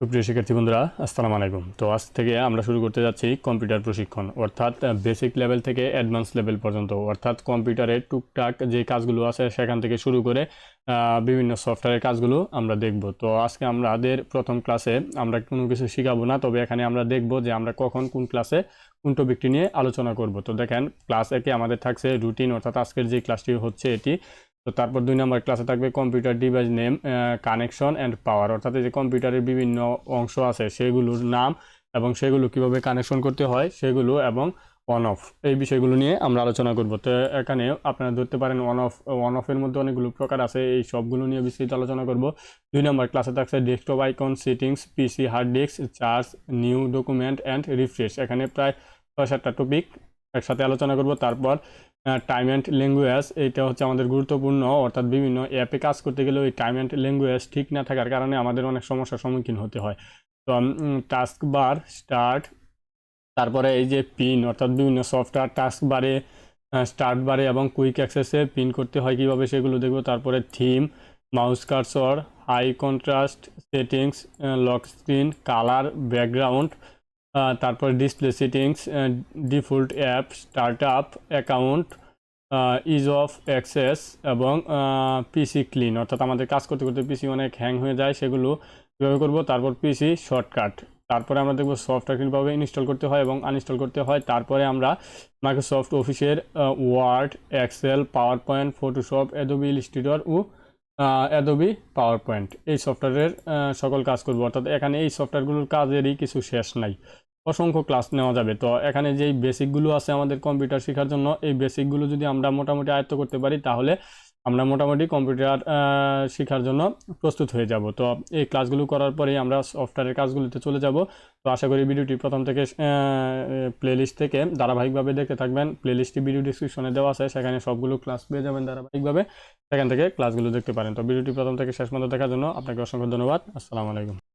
সুপ্রিয় শিক্ষার্থী বন্ধুরা, আসসালামু আলাইকুম। তো আজ থেকে আমরা শুরু করতে যাচ্ছি কম্পিউটার প্রশিক্ষণ, অর্থাৎ বেসিক লেভেল থেকে অ্যাডভান্স লেভেল পর্যন্ত, অর্থাৎ কম্পিউটারের টুকটাক যে কাজগুলো আছে সেখান থেকে শুরু করে বিভিন্ন সফটওয়্যারের কাজগুলো আমরা দেখব। তো আজকে আমাদের প্রথম ক্লাসে আমরা কোনো কিছু শেখাবো না, তবে এখানে আমরা দেখব যে আমরা কখন কোন ক্লাসে কোন টপিকটি নিয়ে আলোচনা করব। তো দেখেন, ক্লাস একে আমাদের থাকছে রুটিন, অর্থাৎ আজকের যে ক্লাসটি হচ্ছে এটি। তো তারপর 2 নম্বর ক্লাসে থাকবে computer device name, connection and power, অর্থাৎ এই যে কম্পিউটারের বিভিন্ন অংশ আছে সেগুলোর নাম এবং সেগুলো কিভাবে কানেকশন করতে হয় সেগুলো, এবং অন অফ, এই বিষয়গুলো নিয়ে আমরা আলোচনা করব। তো এখানে আপনারা ধরতে পারেন অন অফের মধ্যে অনেকগুলো প্রকার আছে, এই সবগুলো নিয়ে বিস্তারিত আলোচনা করব। 2 নম্বর ক্লাসে থাকছে desktop icon, settings, PC, hard disk, charge, new document and refresh. এখানে প্রায় 6-7টা টপিক একসাথে আলোচনা করব। তারপর টাইম অ্যান্ড ল্যাঙ্গুয়েজ, এইটা হচ্ছে আমাদের গুরুত্বপূর্ণ, অর্থাৎ বিভিন্ন অ্যাপে কাজ করতে গেলে ওই টাইম অ্যান্ড ল্যাঙ্গুয়েজ ঠিক না থাকার কারণে আমাদের অনেক সমস্যার সম্মুখীন হতে হয়। তো টাস্ক বার, স্টার্ট, তারপরে এই যে পিন, অর্থাৎ বিভিন্ন সফটওয়্যার টাস্ক বারে, স্টার্ট বারে এবং কুইক অ্যাক্সেসে পিন করতে হয় কীভাবে সেগুলো দেখব। তারপরে theme, mouse cursor, high contrast, settings, lock screen, colour, background, তারপর display settings, default app, start up account, ease of access এবং পিসি ক্লিন, অর্থাৎ আমাদের কাজ করতে করতে পিসি অনেক হ্যাং হয়ে যায়, সেগুলো কীভাবে করব। তারপর পিসি শর্টকাট, তারপরে আমরা দেখব সফটওয়্যার কীভাবে ইনস্টল করতে হয় এবং আনইনস্টল করতে হয়। তারপরে আমরা মাইক্রোসফট অফিসের Word, Excel, PowerPoint, Photoshop, Adobe Illustrator ও অ্যাডোবি পাওয়ার পয়েন্ট, এই সফটওয়্যারের সকল কাজ করব। অর্থাৎ এখানে এই সফটওয়্যারগুলোর কাজেরই কিছু শেষ নাই, অসংখ্য ক্লাস নেওয়া যাবে। তো এখানে যেই বেসিকগুলো আছে আমাদের কম্পিউটার শেখার জন্য, এই বেসিকগুলো যদি আমরা মোটামুটি আয়ত্ত করতে পারি তাহলে আমরা মোটামুটি কম্পিউটার শেখার জন্য প্রস্তুত হয়ে যাব। তো এই ক্লাসগুলো করার পরেই আমরা সফটওয়্যারের কাজগুলোতে চলে যাব। তো আশা করি ভিডিওটি প্রথম থেকে প্লেলিস্ট থেকে ধারাবাহিকভাবে দেখতে থাকবেন। প্লেলিস্টটি ভিডিও ডিসক্রিপশনে দেওয়া আছে, সেখানে সবগুলো ক্লাস পেয়ে যাবেন ধারাবাহিকভাবে, সেখান থেকে ক্লাসগুলো দেখতে পারেন। তো ভিডিওটি প্রথম থেকে শেষ পর্যন্ত দেখার জন্য আপনাকে অসংখ্য ধন্যবাদ। আসসালামু আলাইকুম।